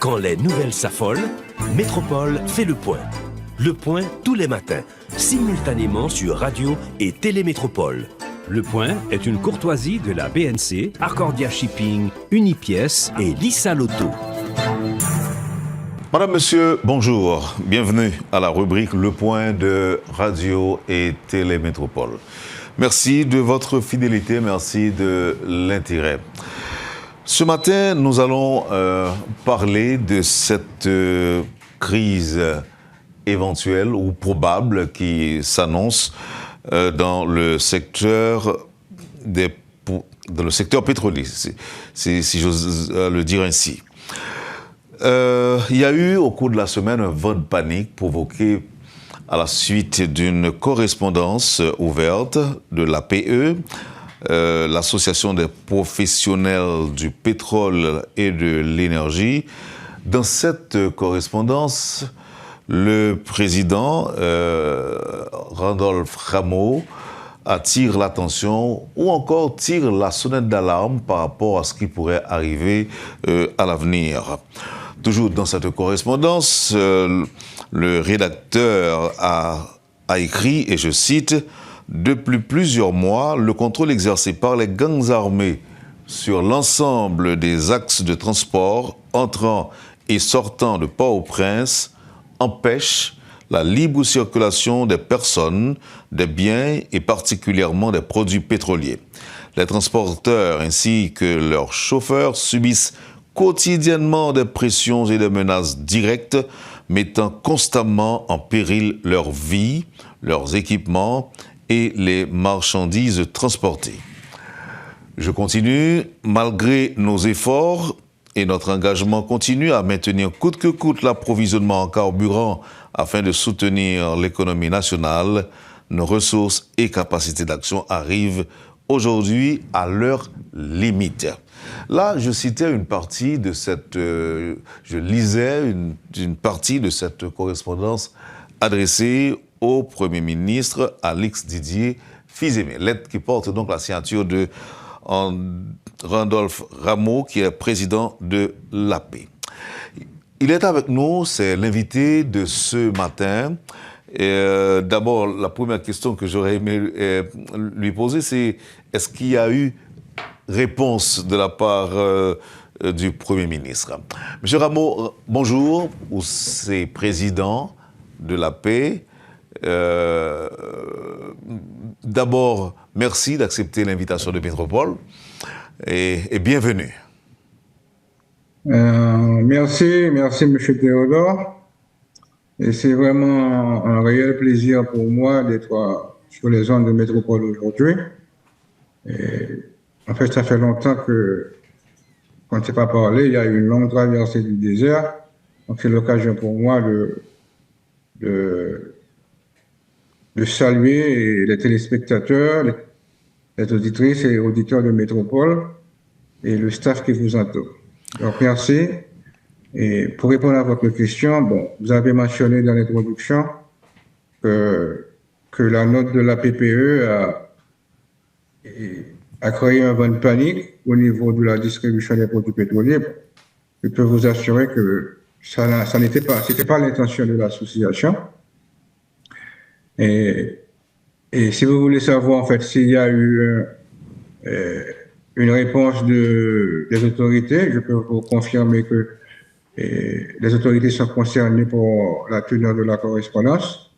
Quand les nouvelles s'affolent, Métropole fait le point. Le point tous les matins, simultanément sur Radio et Télémétropole. Le point est une courtoisie de la BNC, Arcordia Shipping, Unipièces et Lissa Lotto. Madame, Monsieur, bonjour. Bienvenue à la rubrique Le Point de Radio et Télémétropole. Merci de votre fidélité, merci de l'intérêt. Ce matin, nous allons parler de cette crise éventuelle ou probable qui s'annonce dans le secteur pétrolier, si j'ose le dire ainsi. Il y a eu au cours de la semaine un vent de panique provoqué à la suite d'une correspondance ouverte de l'APE, l'Association des professionnels du pétrole et de l'énergie. Dans cette correspondance, le président Randolph Ramo attire l'attention ou encore tire la sonnette d'alarme par rapport à ce qui pourrait arriver à l'avenir. Toujours dans cette correspondance, le rédacteur a écrit, et je cite, « Depuis plusieurs mois, le contrôle exercé par les gangs armés sur l'ensemble des axes de transport entrant et sortant de Port-au-Prince empêche la libre circulation des personnes, des biens et particulièrement des produits pétroliers. Les transporteurs ainsi que leurs chauffeurs subissent quotidiennement des pressions et des menaces directes, mettant constamment en péril leur vie, leurs équipements et les marchandises transportées. » Je continue. Malgré nos efforts et notre engagement continu à maintenir coûte que coûte l'approvisionnement en carburant afin de soutenir l'économie nationale, nos ressources et capacités d'action arrivent aujourd'hui à leur limite. Là, je citais une partie de je lisais une partie de cette correspondance adressée au Premier ministre Alix Didier Fils-Aimé. Lettre qui porte donc la signature de Randolph Ramo, qui est président de l'APE. Il est avec nous, c'est l'invité de ce matin. D'abord, la première question que j'aurais aimé lui poser, c'est est-ce qu'il y a eu réponse de la part du Premier ministre? Monsieur Ramo, bonjour, vous êtes président de l'APE. D'abord, merci d'accepter l'invitation de Métropole et bienvenue. Merci M. Théodore. Et c'est vraiment un réel plaisir pour moi d'être sur les ondes de Métropole aujourd'hui. Et en fait, ça fait longtemps qu'on ne s'est pas parlé. Il y a eu une longue traversée du désert. Donc c'est l'occasion pour moi de saluer les téléspectateurs, les auditrices et auditeurs de Métropole et le staff qui vous entoure. Donc, merci. Et pour répondre à votre question, vous avez mentionné dans l'introduction que la note de la PPE a créé un vent de panique au niveau de la distribution des produits pétroliers. Je peux vous assurer que c'était pas l'intention de l'association. Et si vous voulez savoir, en fait, s'il y a eu une réponse des autorités, je peux vous confirmer que les autorités sont concernées pour la tenue de la correspondance.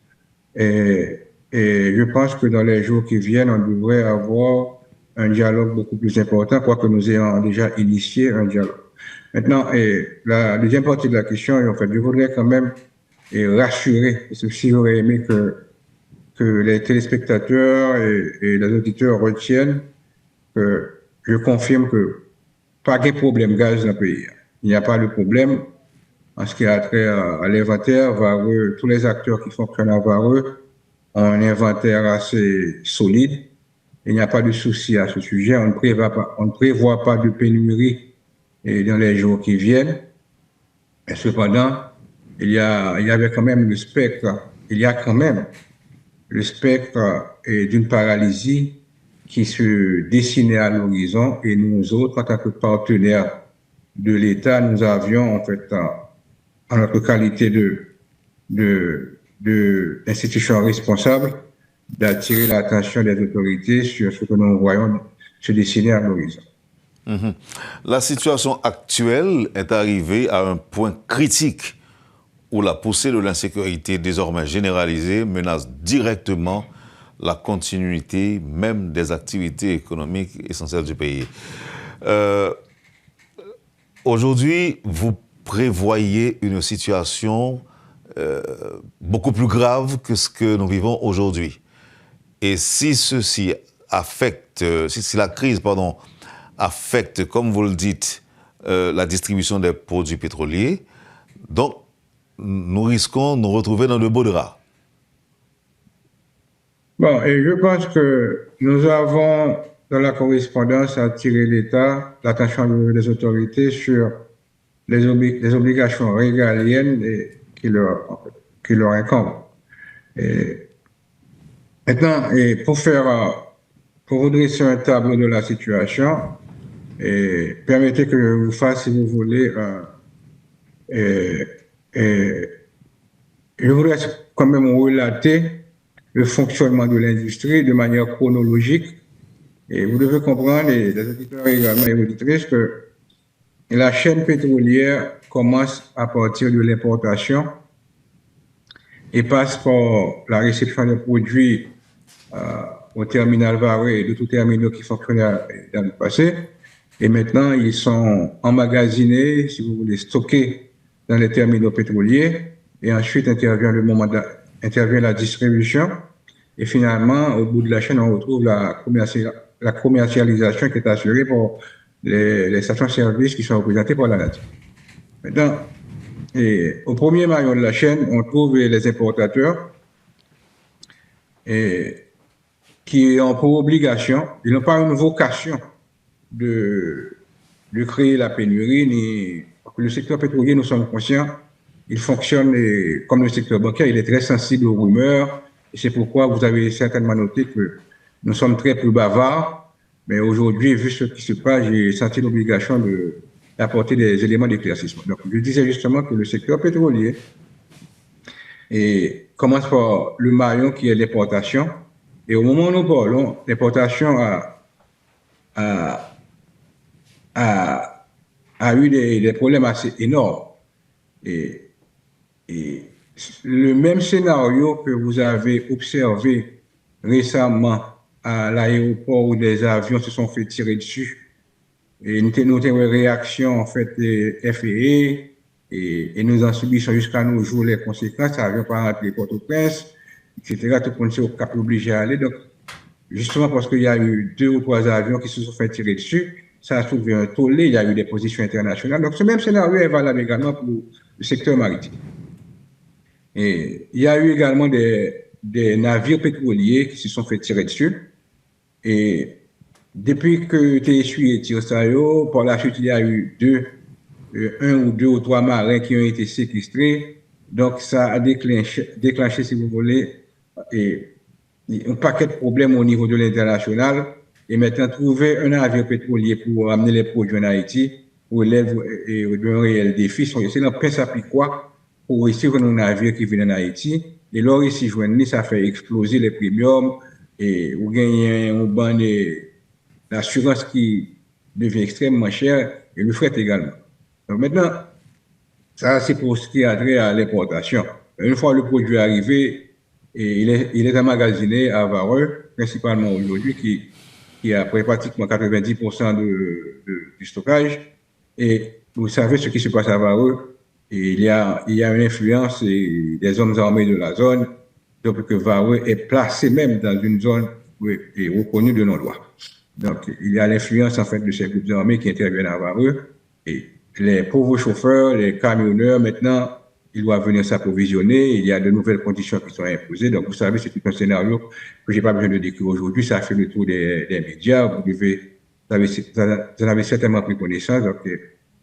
Et je pense que dans les jours qui viennent, on devrait avoir un dialogue beaucoup plus important, quoique nous ayons déjà initié un dialogue. Maintenant, la deuxième partie de la question, en fait, je voudrais quand même rassurer, parce que si j'aurais aimé que les téléspectateurs et les auditeurs retiennent que je confirme que pas de problème gaz dans le pays. Il n'y a pas de problème en ce qui a trait à l'inventaire vareux. Tous les acteurs qui fonctionnent à vareux ont un inventaire assez solide. Il n'y a pas de souci à ce sujet. On ne prévoit pas de pénurie dans les jours qui viennent. Mais cependant, il y avait quand même le spectre. Il y a quand même le spectre d'une paralysie qui se dessinait à l'horizon, et nous autres, en tant que partenaires de l'État, nous avions en fait, en notre qualité d'institution responsable, d'attirer l'attention des autorités sur ce que nous voyons se dessiner à l'horizon. La situation actuelle est arrivée à un point critique où la poussée de l'insécurité désormais généralisée menace directement la continuité même des activités économiques essentielles du pays. Aujourd'hui, vous prévoyez une situation beaucoup plus grave que ce que nous vivons aujourd'hui. Et si ceci affecte, si la crise, affecte, comme vous le dites, la distribution des produits pétroliers, donc nous risquons de nous retrouver dans de beaux draps. Bon, et je pense que nous avons, dans la correspondance, attiré l'État, l'attention des autorités sur les obligations régaliennes qui leur incombent. Et maintenant, pour vous dresser un tableau de la situation, permettez que je vous fasse, si vous voulez, je voudrais quand même relater le fonctionnement de l'industrie de manière chronologique. Et vous devez comprendre, les auditeurs également et auditrices, que la chaîne pétrolière commence à partir de l'importation et passe par la réception des produits au terminal Vareux et d'autres terminaux qui fonctionnaient dans le passé. Et maintenant, ils sont emmagasinés, si vous voulez, stockés dans les terminaux pétroliers. Et ensuite intervient la distribution. Et finalement, au bout de la chaîne, on retrouve la commercialisation qui est assurée par les stations-service qui sont représentées par la nature. Maintenant, au premier maillon de la chaîne, on trouve les importateurs qui ont pour obligation, ils n'ont pas une vocation de créer la pénurie, ni le secteur pétrolier, nous sommes conscients, il fonctionne comme le secteur bancaire, il est très sensible aux rumeurs, et c'est pourquoi vous avez certainement noté que nous sommes très peu bavards, mais aujourd'hui, vu ce qui se passe, j'ai senti l'obligation d'apporter des éléments d'éclaircissement. Donc, je disais justement que le secteur pétrolier commence par le maillon qui est l'importation, et au moment où nous parlons, l'importation a eu des problèmes assez énormes. Et le même scénario que vous avez observé récemment à l'aéroport où des avions se sont fait tirer dessus, et nous avons une réaction en fait des FAA, et nous en subissons jusqu'à nos jours les conséquences, avions pas rentré Port-au-Prince, etc. Tout le monde s'est obligé à aller. Donc, justement parce qu'il y a eu 2 ou 3 avions qui se sont fait tirer dessus, ça a soulevé un tollé, il y a eu des positions internationales. Donc, ce même scénario est valable également pour le secteur maritime. Et il y a eu également des navires pétroliers qui se sont fait tirer dessus. Et depuis que TSU et Tirsayo, par la suite, il y a eu 1 ou 2 ou 3 marins qui ont été séquestrés. Donc, ça a déclenché, si vous voulez, un paquet de problèmes au niveau de l'international. Et maintenant, trouver un navire pétrolier pour amener les produits en Haïti relève d'un réel défi. C'est un principe quoi pour réussir un navire qui vient en Haïti. Et là, ici, ça fait exploser les premiums et vous gagnez un ban d'assurance qui devient extrêmement cher et le fret également. Donc maintenant, ça, c'est pour ce qui a trait à l'importation. Une fois le produit arrivé, il est emmagasiné à Vareux, principalement aujourd'hui, qui a pratiquement 90% du stockage. Et vous savez ce qui se passe à Vareux. Et il y a une influence des hommes armés de la zone, donc que Vareux est placé même dans une zone est reconnue de non-droit. Donc, il y a l'influence en fait de ces groupes armés qui interviennent à Vareux. Et les pauvres chauffeurs, les camionneurs, maintenant, ils doivent venir s'approvisionner. Il y a de nouvelles conditions qui sont imposées. Donc, vous savez, c'est tout un scénario que j'ai pas besoin de décrire aujourd'hui. Ça fait le tour des médias. Vous en avez certainement pris connaissance. Donc,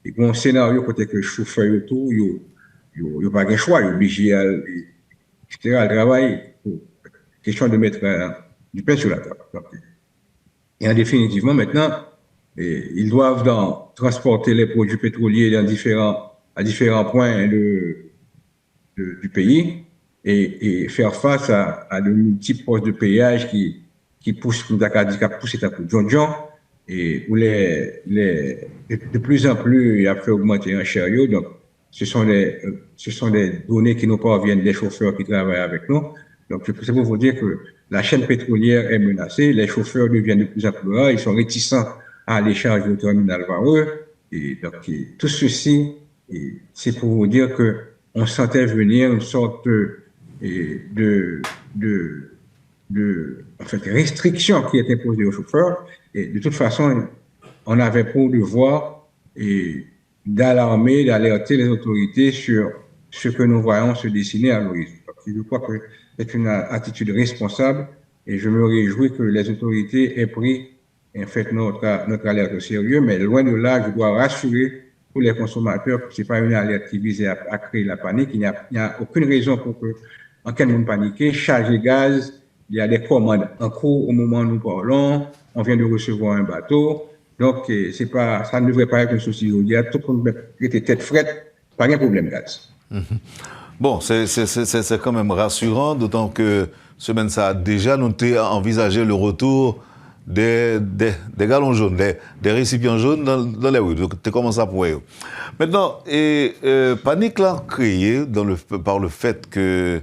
il y a un scénario côté que le chauffeur et tout, il n'y a pas de choix. Il est obligé à, etc., à travailler. Question de mettre du pain sur la table. Donc, et définitivement, maintenant, Et ils doivent transporter les produits pétroliers à différents points du pays et faire face à de multiples postes de péage qui poussent, comme Dakar qui poussent à coup de et où de plus en plus, il a fait augmenter un chariot. Donc, ce sont des données qui nous parviennent des chauffeurs qui travaillent avec nous. Donc, c'est pour vous dire que la chaîne pétrolière est menacée, les chauffeurs deviennent de plus en plus rares, ils sont réticents à aller charger au terminal vers eux. Et donc, tout ceci, c'est pour vous dire que on sentait venir une sorte en fait, restriction qui est imposée aux chauffeurs. Et de toute façon, on avait pour devoir d'alarmer, d'alerter les autorités sur ce que nous voyons se dessiner à l'horizon. Je crois que c'est une attitude responsable et je me réjouis que les autorités aient pris en fait notre alerte au sérieux, mais loin de là, je dois rassurer tous les consommateurs que ce n'est pas une alerte qui vise à créer la panique. Il n'y a aucune raison pour que, en cas de paniquer, charger gaz, il y a des commandes en cours au moment où nous parlons, on vient de recevoir un bateau, donc ça ne devrait pas être un souci. Il y a tout le monde qui était tête frette, pas de problème gaz. Bon, c'est quand même rassurant, d'autant que semaine ça a déjà noté envisagé le retour des galons jaunes, des récipients jaunes dans les rues. Donc, c'est comment ça pour eux. Maintenant, panique là créée par le fait que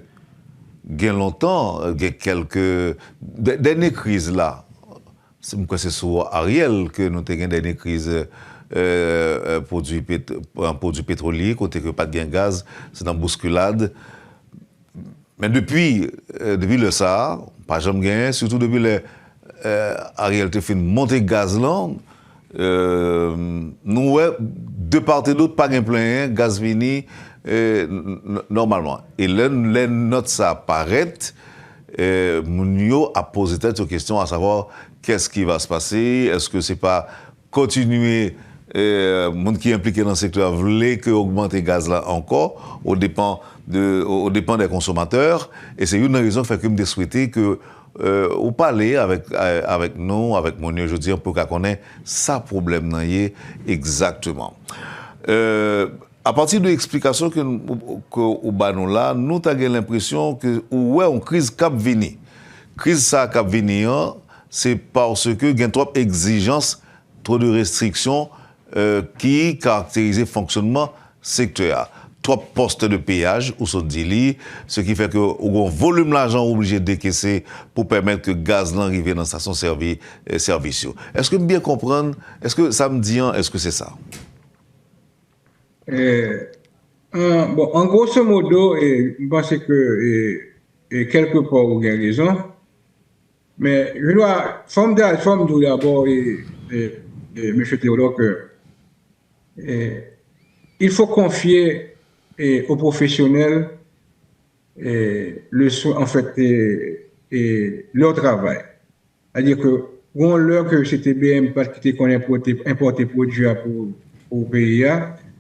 bien longtemps, il y a quelques dernières crises là. C'est sur Ariel que nous avons des dernières crises produits pétroliers, côté que pas de gain gaz, c'est dans bousculade. Mais depuis le Sahara, pas jamais gagné, surtout depuis Ariel te fait monter gaz là, nous de part et d'autre pas gain plein gaz fini normalement. Et les notes ça apparaît, Mounio a posé cette question à savoir qu'est-ce qui va se passer, est-ce que c'est pas continuer monde qui est impliqué dans le secteur voulait que augmenter gaz là encore au dépend des consommateurs et c'est une raison qui fait que me souhaiter que ou parler avec nous avec Mounio je dis pour qu'on connaisse ça problème là exactement à partir de l'explication que au banon là nous avons l'impression que ouais une crise cap venir crise ça cap venir c'est parce que il y a trop d'exigences trop de restrictions qui caractérisent le fonctionnement secteur. Trop postes de péage ou sont délits, ce qui fait que au volume d'argent obligé de décaisser pour permettre que le gaz n'arrive dans la station service. Est-ce que bien comprendre, est-ce que ça me dit, est-ce que c'est ça? Bon, en grosso modo, je pense que quelque part vous avez raison, mais je dois forme d'abord M. Théodore que il faut confier aux professionnels leur travail. C'est-à-dire que on l'heure que c'était BM parce qu'on importé produits pour le pays,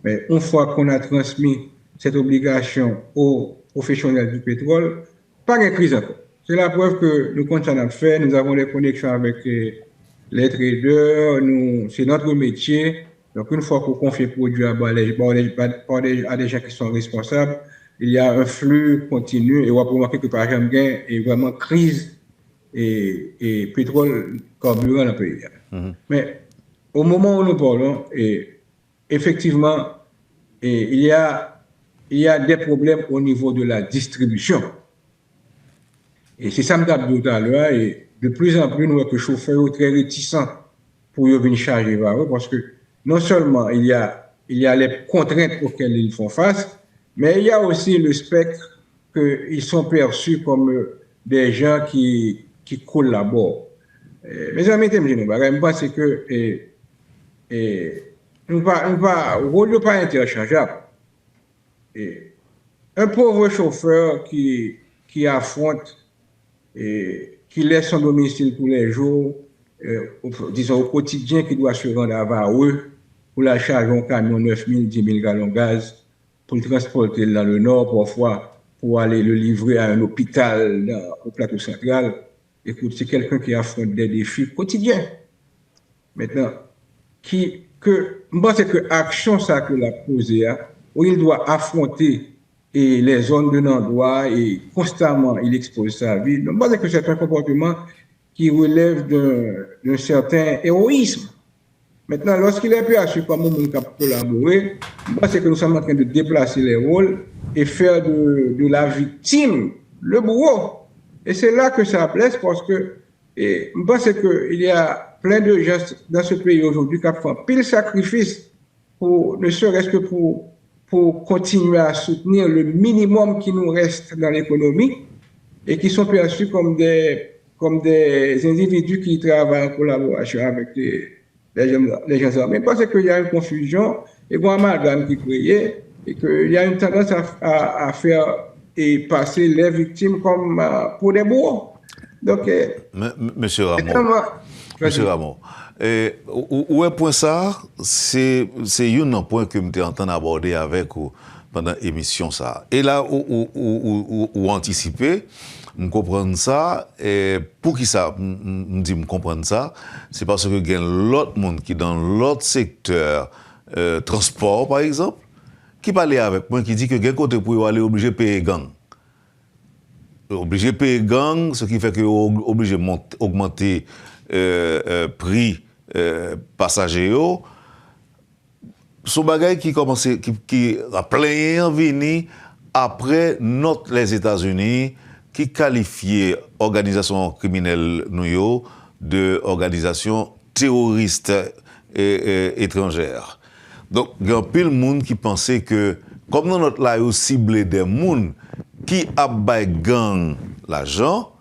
mais une fois qu'on a transmis cette obligation aux professionnels du pétrole, pas de crise encore. C'est la preuve que nous continuons à faire. Nous avons des connexions avec les traders, c'est notre métier. Donc, une fois qu'on confie le produit à des gens qui sont responsables, il y a un flux continu et on va remarquer que par exemple, il y a vraiment crise et pétrole carburant dans le pays. Mais au moment où nous parlons, effectivement, il y a des problèmes au niveau de la distribution. Et c'est ça que je me dis tout à l'heure, et de plus en plus, nous voyons que les chauffeurs sont très réticents pour venir charger vers eux, parce que non seulement il y a les contraintes auxquelles ils font face, mais il y a aussi le spectre qu'ils sont perçus comme des gens qui collaborent. Mes amis, je pense que nous ne sommes pas interchangeables. Un pauvre chauffeur qui affronte et qui laisse son domicile tous les jours, disons au quotidien, qui doit se rendre à Vareux pour la charge en camion 9 000, 10 000 gallons de gaz, pour le transporter dans le nord, parfois pour aller le livrer à un hôpital au plateau central. Écoute, c'est quelqu'un qui affronte des défis quotidiens. Maintenant, je pense que l'action ça que l'a posée, où il doit affronter et les zones de non-droit et constamment il expose sa vie. Donc, je pense que c'est un comportement qui relève d'un certain héroïsme. Maintenant, lorsqu'il est perçu comme un monde qui a collaboré, je pense que nous sommes en train de déplacer les rôles et faire de la victime le bourreau. Et c'est là que ça blesse parce que je pense qu'il y a plein de gens dans ce pays aujourd'hui qui font pile sacrifice ne serait-ce que pour continuer à soutenir le minimum qui nous reste dans l'économie et qui sont perçus comme des individus qui travaillent en collaboration avec les gens armés. Parce qu'il y a une confusion et un amalgame qui est créé et qu'il y a une tendance à faire et passer les victimes comme pour des bourreaux. Donc, Monsieur Ramon, où est point ça? C'est un point que je suis aborder avec vous pendant l'émission ça. Et là, où anticiper, je comprends ça. Et pour qui ça, je comprends ça? C'est parce que il y a l'autre monde qui dans l'autre secteur, transport par exemple, qui parlait avec moi, qui dit que quelqu'un côté pour aller obligé de payer gang. Obligé de payer gang, ce qui fait que obligé d'augmenter prix passagers. Son bagage qui commence, qui a plein venu après les États-Unis qui qualifiait organisation criminelle nous de organisation terroriste étrangère. Donc, il y a pile de monde qui pensait que, comme dans notre là, il ciblé des gens qui a bay gang l'argent,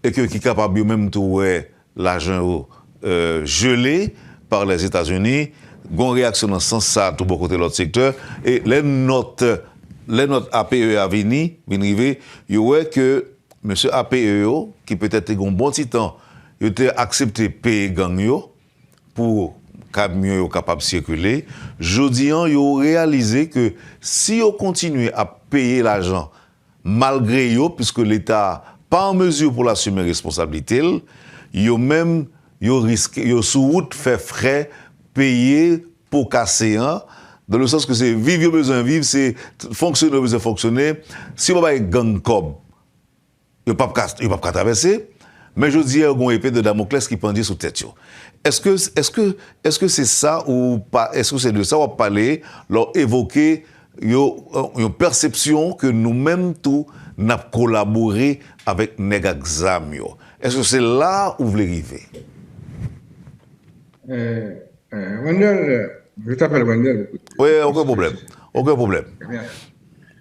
et qui est capable de même trouver l'argent gelé par les États-Unis, gon réaction dans ce sens ça tout beaucoup de l'autre secteur, et les notes APE à venir, il y a que M. APE, qui peut-être un bon petit temps, il a accepté de payer gang pour camions capable de circuler. Jodi an, ils ont réalisé que si on continue à payer l'argent malgré eux, puisque l'État pas en mesure pour l'assumer responsabilité, ils risquent, ils sous route faire frais payer pour casser dans le sens que c'est vivre besoin vivre, c'est fonctionner besoin fonctionner. Si on va gang cob, il pas traverser. Mais je dis, il y a une épée de Damoclès qui pendait sous tête. Est-ce que c'est ça ou pas? Est-ce que c'est de ça qu'on va parler, leur évoquer une perception que nous-mêmes tous n'a collaboré avec Negazamio? Est-ce que c'est là où vous voulez arriver? Wendell, je t'appelle Wendell. Oui, aucun problème. Aucun problème.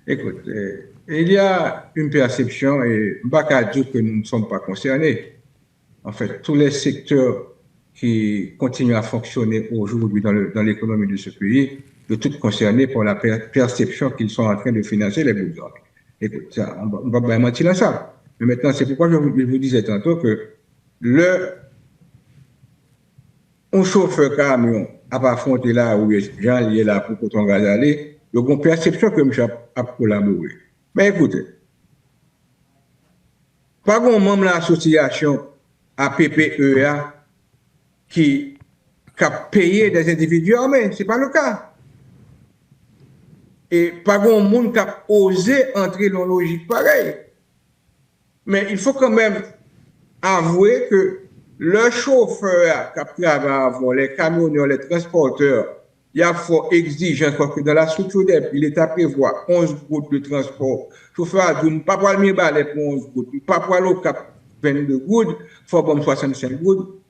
Écoute, il y a une perception, et je ne vais pas dire que nous ne sommes pas concernés. En fait, tous les secteurs qui continuent à fonctionner aujourd'hui dans l'économie de ce pays, de tout concernés par la perception qu'ils sont en train de financer les groupes armés. Écoute, ça, on ne va pas mentir à ça. Mais maintenant, c'est pourquoi je vous disais tantôt que un chauffeur camion a pas affronté là où Jean est là pour ton gaz aller, il y a une perception que M. a collaboré. Mais écoutez, pas un membre de l'association APPEA qui a payé des individus armés, ce n'est pas le cas. Et pas un monde qui a osé entrer dans une logique pareille. Mais il faut quand même avouer que le chauffeur qui travaille avant, les camionneurs, les transporteurs, il y a fort exigeant parce que dans la structure des prix, l'État prévoit 11 gouttes de transport. Le chauffeur a dit, pas pour le balai pour 11 gouttes, pas pour le cap 22 gouttes, il faut bon 65 gouttes.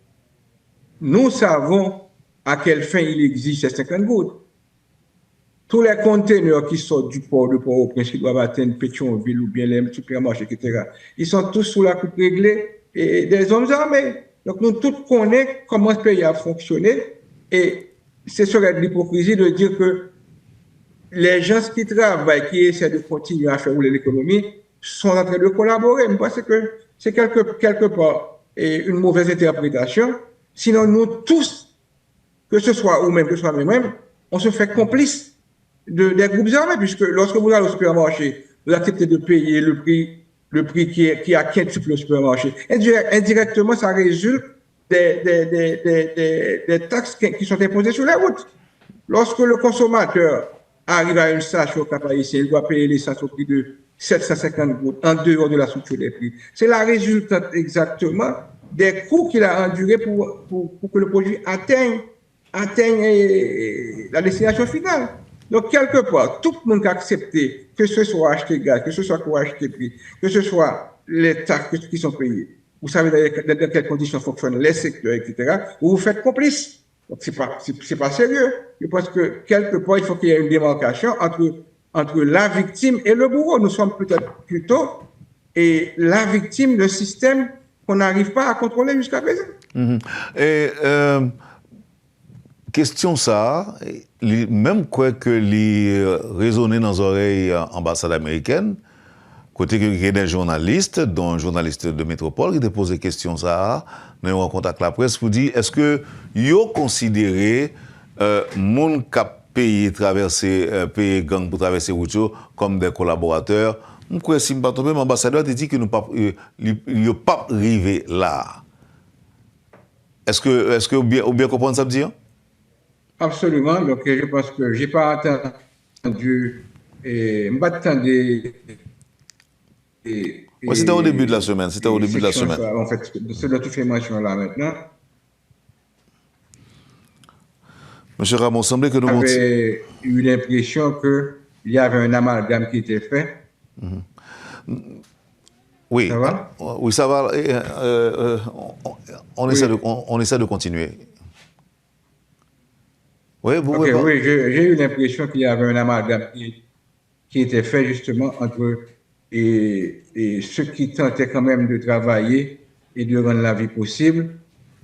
Nous savons à quelle fin il existe ces 50 gouttes. Tous les conteneurs qui sortent du port de Port-au-Prince, qui doivent atteindre Pétionville ou bien les supermarchés, etc., ils sont tous sous la coupe réglée et des hommes armés. Donc nous tous connaissons comment ce pays a fonctionné et ce serait de l'hypocrisie de dire que les gens qui travaillent, qui essaient de continuer à faire rouler l'économie, sont en train de collaborer. Je pense que c'est quelque part une mauvaise interprétation. Sinon, nous tous, que ce soit ou même que ce soit nous-mêmes, on se fait complice des groupes armés, puisque lorsque vous allez au supermarché, vous acceptez de payer le prix qui a quintuple au supermarché. Indirectement, ça résulte des taxes qui sont imposées sur les routes. Lorsque le consommateur arrive à une station ici, il doit payer l'essence au prix de 750 gouttes en dehors de la structure des prix. C'est la résultante exactement des coûts qu'il a endurés pour que le produit atteigne la destination finale. Donc, quelque part, tout le monde a accepté, que ce soit acheter gaz, que ce soit pour acheter prix, que ce soit les taxes qui sont payées. Vous savez dans quelles conditions fonctionnent les secteurs, etc. Vous faites complice. Donc, c'est pas sérieux. Je pense que quelque part, il faut qu'il y ait une démarcation entre la victime et le bourreau. Nous sommes peut-être plutôt la victime d'un système qu'on n'arrive pas à contrôler jusqu'à présent. Et question ça, même quoi que les résonner dans les oreilles ambassade américaine, côté que il y a des journalistes, dont un journaliste de Métropole, qui a posé question ça, nous avons rencontré avec la presse pour dire est-ce que vous considérez monde qui a payé payer gang pour traverser route comme des collaborateurs? Je crois que si l'ambassadeur a dit que nous ne pas arrivé là. Est-ce que vous bien comprendre ça veut dire? Absolument. Donc, je pense que je n'ai pas entendu. C'était au début de la semaine. En fait, c'est de toutes les mentions là maintenant. Monsieur Ramon, il semblait que nous j'avais eu l'impression qu'il y avait un amalgame qui était fait. Oui, ça va? Oui, ça va. On essaie de continuer. Oui, oui, j'ai eu l'impression qu'il y avait un amalgame qui était fait justement entre ceux qui tentaient quand même de travailler et de rendre la vie possible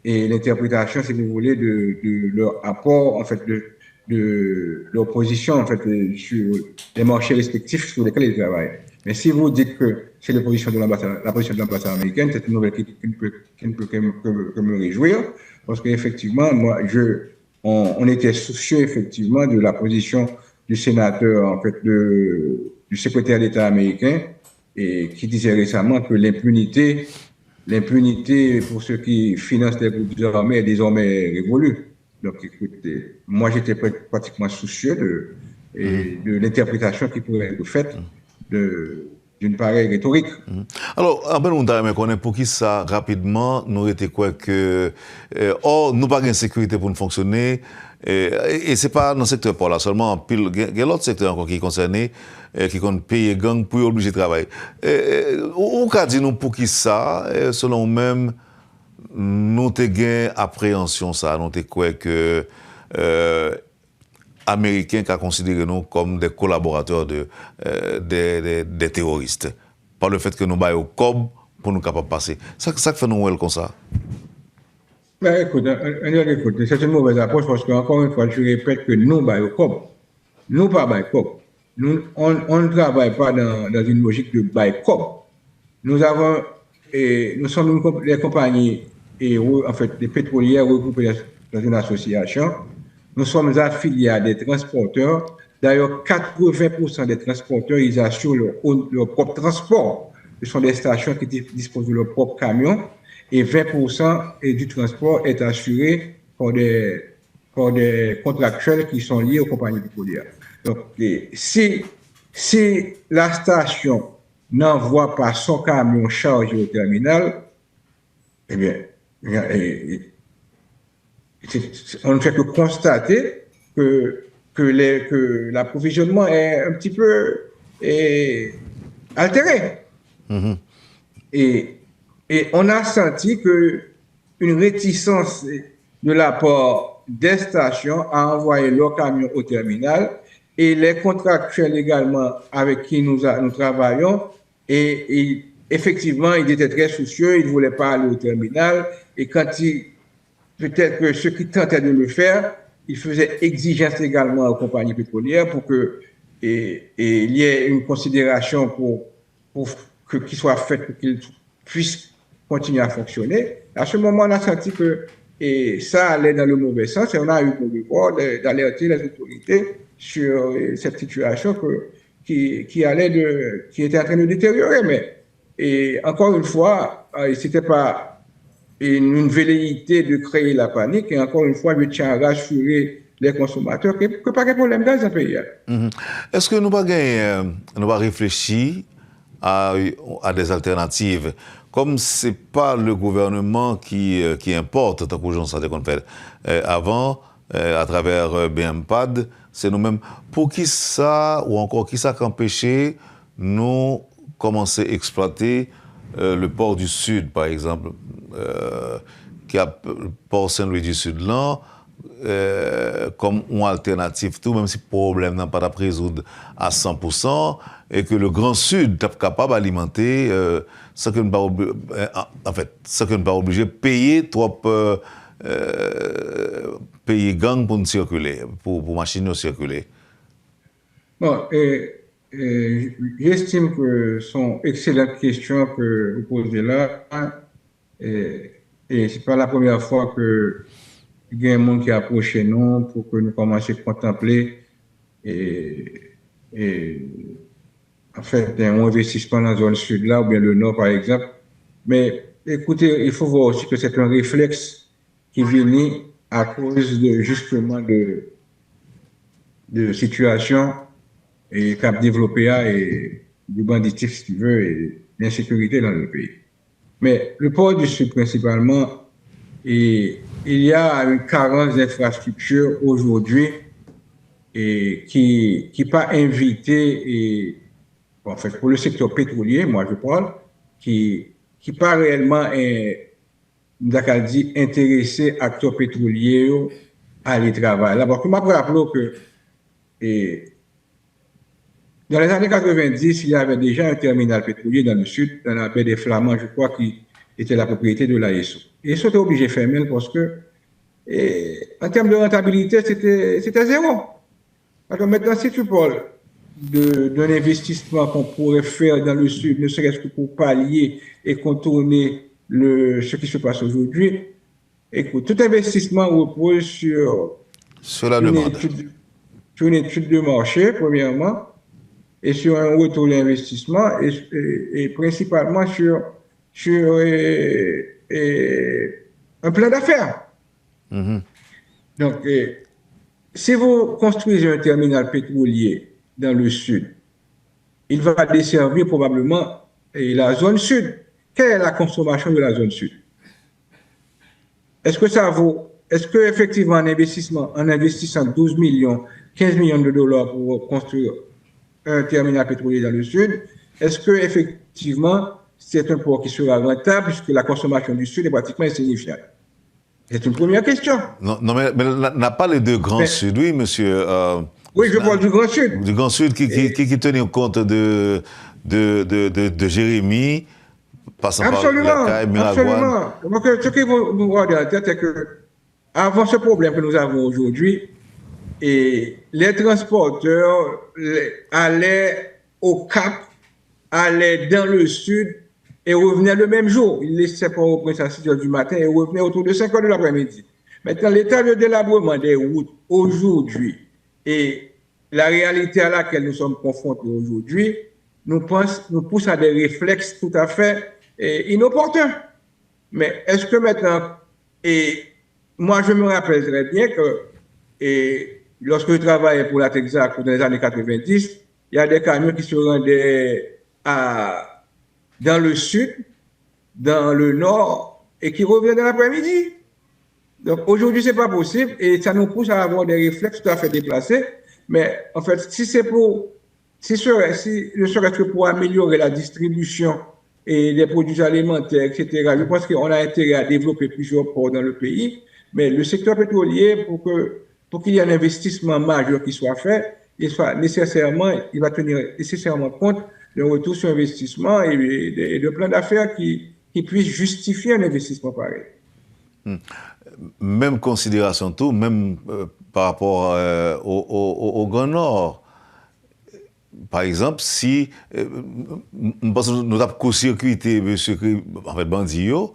et l'interprétation, si vous voulez, de leur apport, en fait, de leur position, en fait, sur les marchés respectifs sur lesquels ils travaillent. Mais si vous dites que c'est la position de l'ambassade américaine, c'est une nouvelle qui ne peut que me réjouir, parce qu'effectivement, moi, on était soucieux, effectivement, de la position du sénateur, en fait, du secrétaire d'État américain, et qui disait récemment que l'impunité pour ceux qui financent les groupes armés est désormais révolue. Donc, écoutez, moi, j'étais pratiquement soucieux de l'interprétation qui pourrait être faite d'une pareille rhétorique. Alors, on connaît pour qui ça, rapidement, nous était quoi que... nous pas de sécurité pour nous fonctionner, et c'est pas dans le secteur pour là seulement, il y a l'autre secteur encore qui est concerné, qui compte payer gang pour obliger de travailler. Ou qu'a dit nous pour qui ça, selon même, nous te gain appréhension ça, nous te quoi que Américains qui considéré nous comme des collaborateurs des terroristes, par le fait que nous baillons au COB pour nous capables de passer. Ça fait nous comme ça. Ben, écoute, c'est une mauvaise approche parce qu'encore une fois, je répète que nous baillons au COB. Nous pas baillons COB. On ne travaille pas dans une logique de bail COB. Nous sommes des compagnies, en fait, des pétrolières regroupées dans une association. Nous sommes affiliés à des transporteurs. D'ailleurs, 80% des transporteurs, ils assurent leur propre transport. Ce sont des stations qui disposent de leur propre camion. Et 20% du transport est assuré par des contractuels qui sont liés aux compagnies pétrolières. Donc, si la station n'envoie pas son camion chargé au terminal, eh bien, on ne fait que constater que l'approvisionnement est un petit peu altéré. Et on a senti une réticence de la part des stations à envoyer leurs camions au terminal et les contractuels également avec qui nous travaillons. Et effectivement, ils étaient très soucieux, ils ne voulaient pas aller au terminal. Et peut-être que ceux qui tentaient de le faire, ils faisaient exigence également aux compagnies pétrolières pour qu'il y ait une considération qu'il soit fait pour qu'ils puissent continuer à fonctionner. À ce moment, on a senti que ça allait dans le mauvais sens et on a eu le devoir d'alerter les autorités sur cette situation qui était en train de détériorer. Mais encore une fois, c'était pas une velléité de créer la panique. Et encore une fois, je tiens à rassurer les consommateurs que pas de problème dans ce pays. Est-ce que nous pas réfléchi à des alternatives? Comme ce n'est pas le gouvernement qui importe, tant que j'en savais qu'on fait avant, à travers BMPAD, c'est nous-mêmes. Pour qui ça, ou encore qui ça qu'empêcher nous commencer à exploiter le port du Sud, par exemple, qui a le port Saint-Louis du Sud là, comme une alternative tout, même si le problème n'a pas à résoudre à 100%, et que le Grand Sud est capable d'alimenter sans que nous pas obligé de payer trop payer gang pour nous circuler, pour machines nous circuler. Bon, j'estime que ce sont excellentes questions que vous posez là. Et ce n'est pas la première fois que il y a un monde qui approche nous pour que nous commencions à contempler en fait un investissement dans la zone sud là ou bien le nord par exemple. Mais écoutez, il faut voir aussi que c'est un réflexe qui vient à cause de justement de situations et qui a développé et du banditisme si tu veux et l'insécurité dans le pays. Mais le port du Sud principalement, et il y a une carence d'infrastructures aujourd'hui et qui pas invité et en fait pour le secteur pétrolier, moi je parle, qui pas réellement intéressé acteurs pétroliers à aller travailler. D'abord, je me rappelle que dans les années 90, il y avait déjà un terminal pétrolier dans le sud, dans la baie des Flamands, je crois, qui était la propriété de l'ASO. Et ils étaient obligés de fermer parce que, en termes de rentabilité, c'était zéro. Alors maintenant, si tu parles d'un investissement qu'on pourrait faire dans le sud, ne serait-ce que pour pallier et contourner ce qui se passe aujourd'hui, écoute, tout investissement repose sur la demande. Sur une étude de marché, premièrement, et sur un retour d'investissement et principalement sur un plan d'affaires. Mm-hmm. Donc, si vous construisez un terminal pétrolier dans le sud, il va desservir probablement la zone sud. Quelle est la consommation de la zone sud? Est-ce que effectivement en investissant 12 millions, 15 millions de dollars pour construire un terminal pétrolier dans le sud, est-ce que effectivement c'est un port qui sera rentable puisque la consommation du sud est pratiquement insignifiante? C'est une première question. Non, mais n'a pas les deux grands sud, oui, monsieur. Oui, je parle du Grand Sud. Du Grand Sud qui tenait compte de Jérémy, passant absolument, par la Caille, absolument. Donc, ce qu'il faut nous garder en tête, c'est que avant ce problème que nous avons aujourd'hui, les transporteurs allaient au Cap, allaient dans le sud et revenaient le même jour. Ils laissaient Port-au-Prince à 6 h du matin et revenaient autour de 5 h de l'après-midi. Maintenant, l'état de délabrement des routes aujourd'hui et la réalité à laquelle nous sommes confrontés aujourd'hui nous pousse à des réflexes tout à fait inopportuns. Mais est-ce que maintenant, moi je me rappelle très bien que lorsque je travaillais pour la Texaco dans les années 90, il y a des camions qui se rendaient dans le sud, dans le nord, et qui revenaient dans l'après-midi. Donc aujourd'hui, ce n'est pas possible et ça nous pousse à avoir des réflexes tout à fait déplacés. Mais en fait, si ne serait-ce que pour améliorer la distribution et des produits alimentaires, etc., je pense qu'on a intérêt à développer plusieurs ports dans le pays. Mais le secteur pétrolier, pour qu'il y ait un investissement majeur qui soit fait, il va tenir nécessairement compte d'un retour sur investissement et de plans d'affaires qui puissent justifier un investissement pareil. Même considération tout, même par rapport au Grand Nord. Par exemple, si nous avons court-circuité M. Bandio,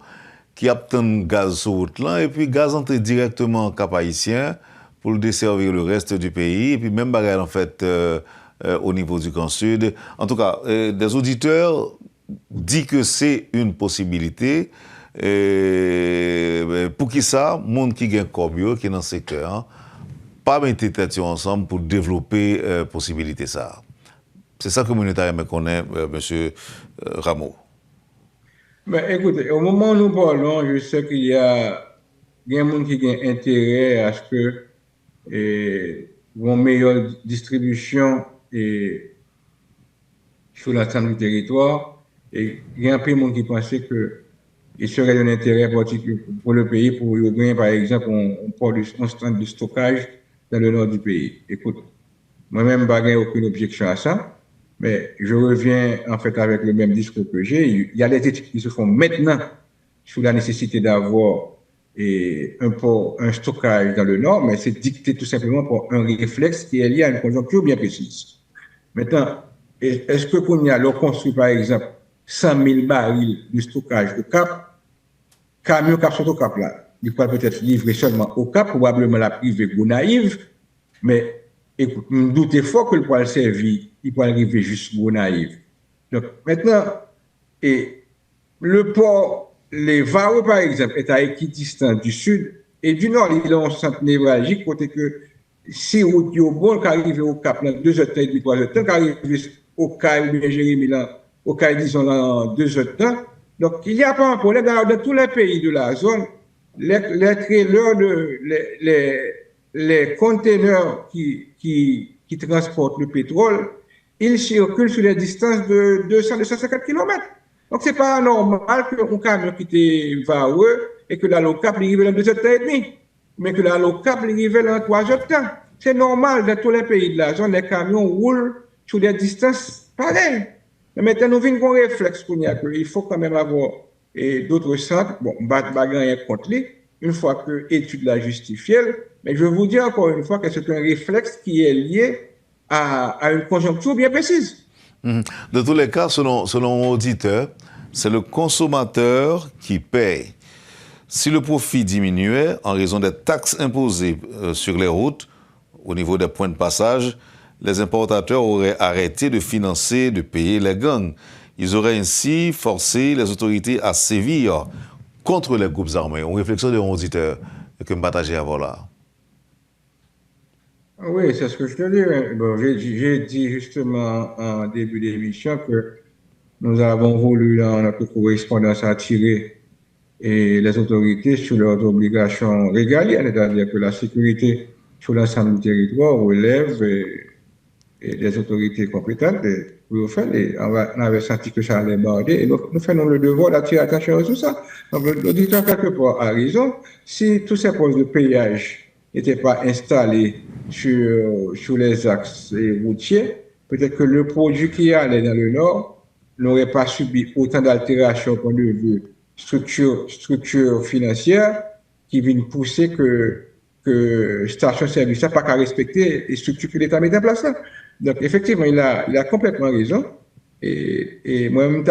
qui a obtenu gaz sur route là, et puis gaz entré directement en Cap-Haïtien pour desservir le reste du pays, et puis même bagarre en fait au niveau du Grand Sud. En tout cas, des auditeurs disent que c'est une possibilité. Pour qui ça, monde qui gagne comme qui est dans le secteur, pas mettre tête ensemble pour développer possibilité ça. C'est ça que communautaire me connaît, monsieur Rameau. Mais écoutez, au moment où nous parlons, je sais qu'il y a des gens qui ont intérêt à ce que une meilleure distribution sur l'ensemble du territoire. Et il y a un peu de monde qui pensait qu'il serait d'un intérêt particulier pour le pays pour gagner, par exemple, un stand de stockage dans le nord du pays. Écoute, moi-même, je n'ai aucune objection à ça, mais je reviens en fait avec le même discours que j'ai. Il y a des études qui se font maintenant sur la nécessité d'avoir un stockage dans le nord, mais c'est dicté tout simplement par un réflexe qui est lié à une conjoncture bien précise. Maintenant, est-ce que qu'on y a construit par exemple 100 000 barils de stockage au Cap, camion Cap sont au Cap là, il peut peut-être livrer seulement au Cap, probablement la privée Gonaïve, mais écoute, je doute fort que le poil servi, il peut arriver juste Gonaïve. Donc maintenant, le port les Vareux, par exemple, est à équidistant du sud et du nord. Il est en centre névralgique, côté que si route est bon, qui arrive au Cap dans 2 heures de temps, 3 heures de temps, qui arrive au Caille, ou bien Jérémy, au Caille, disons, dans 2 heures de temps. Donc, il n'y a pas un problème. Dans tous les pays de la zone, les trailers, les conteneurs qui transportent le pétrole, ils circulent sur des distances de 200-250 km. Donc, ce n'est pas normal qu'un camion qui était Vareux et que la locap arrive dans 2 heures et demie, mais que la locap arrive dans 3 heures de temps. C'est normal, dans tous les pays de la zone, les camions roulent sur des distances pareilles. Mais maintenant, nous venons qu'on réflexe qu'on y a, qu'il faut quand même avoir d'autres centres. Bon, bagarre est contre lui, une fois que l'étude l'a justifié. Mais je vous dis encore une fois que c'est un réflexe qui est lié à une conjoncture bien précise. De tous les cas, selon auditeur, c'est le consommateur qui paye. Si le profit diminuait en raison des taxes imposées sur les routes, au niveau des points de passage, les importateurs auraient arrêté de financer, de payer les gangs. Ils auraient ainsi forcé les autorités à sévir contre les groupes armés. Une réflexion de auditeur que je partage avant là. Oui, c'est ce que je te dis. Bon, j'ai dit justement en début d'émission que nous avons voulu, dans notre correspondance, attirer les autorités sur leurs obligations régaliennes, c'est-à-dire que la sécurité sur l'ensemble du territoire relève des autorités compétentes. On avait senti que ça allait border, et donc nous faisons le devoir d'attirer attention à tout ça. Donc l'auditeur, quelque part, a raison. Si tous ces postes de péage n'étaient pas installés sur les axes routiers, peut-être que le produit qui allait dans le nord n'aurait pas subi autant d'altérations au point de vue structure financière qui viennent pousser que station-service n'a pas qu'à respecter les structures que l'État met en place là. Donc effectivement, il a complètement raison. Et moi-même,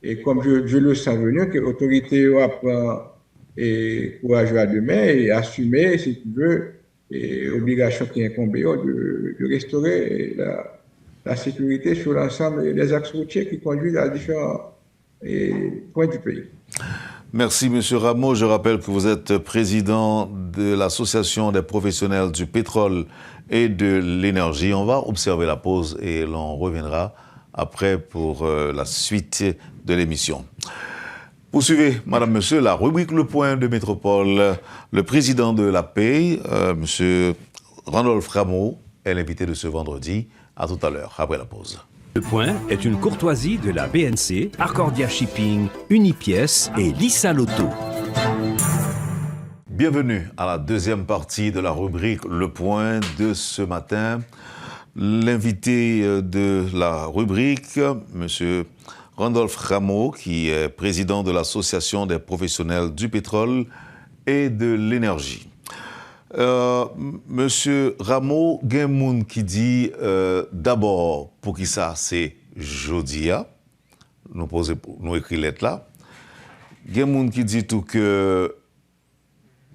et comme je le sens venir, que l'autorité apprend courage à demain et assumer, si tu veux, l'obligation qui incombe de restaurer la sécurité sur l'ensemble des axes routiers qui conduisent à différents points du pays. Merci, M. Rameau. Je rappelle que vous êtes président de l'Association des professionnels du pétrole et de l'énergie. On va observer la pause et l'on reviendra après pour la suite de l'émission. Poursuivez, Madame, Monsieur, la rubrique Le Point de Métropole. Le président de la PAY, M. Randolph Rameau, est l'invité de ce vendredi. À tout à l'heure, après la pause. Le Point est une courtoisie de la BNC, Arcordia Shipping, Unipièce et Lissa Lotto. Bienvenue à la deuxième partie de la rubrique Le Point de ce matin. L'invité de la rubrique, M. Randolph Rameau, qui est président de l'Association des professionnels du pétrole et de l'énergie. Monsieur Rameau, il y a un monde qui dit d'abord, pour qui ça, c'est Jodia. Nous écrit lettre là. Il y a un monde qui dit tout que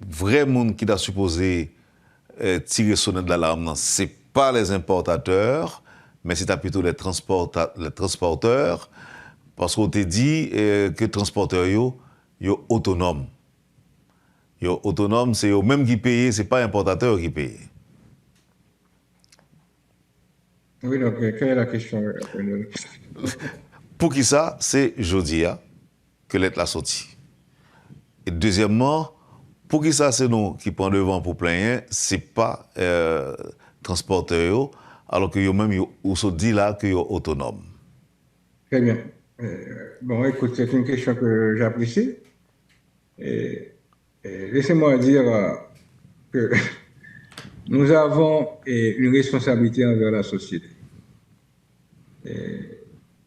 vrai monde qui doit supposé tirer sonnette d'alarme, ce n'est pas les importateurs, mais c'est plutôt les transporteurs. Parce qu'on t'a dit que transporteur yo autonome. Yo autonome, c'est eux même qui payent, c'est pas importateur qui paye. Oui, donc, quelle est la question? Pour qui ça, c'est Jodia que l'être la sortie. Et deuxièmement, pour qui ça, c'est nous qui prenons devant pour plaindre, c'est pas transporteur, alors que yo même ou se dit là que yo autonome. Très bien. Bon, écoute, c'est une question que j'apprécie. Et laissez-moi dire que nous avons une responsabilité envers la société.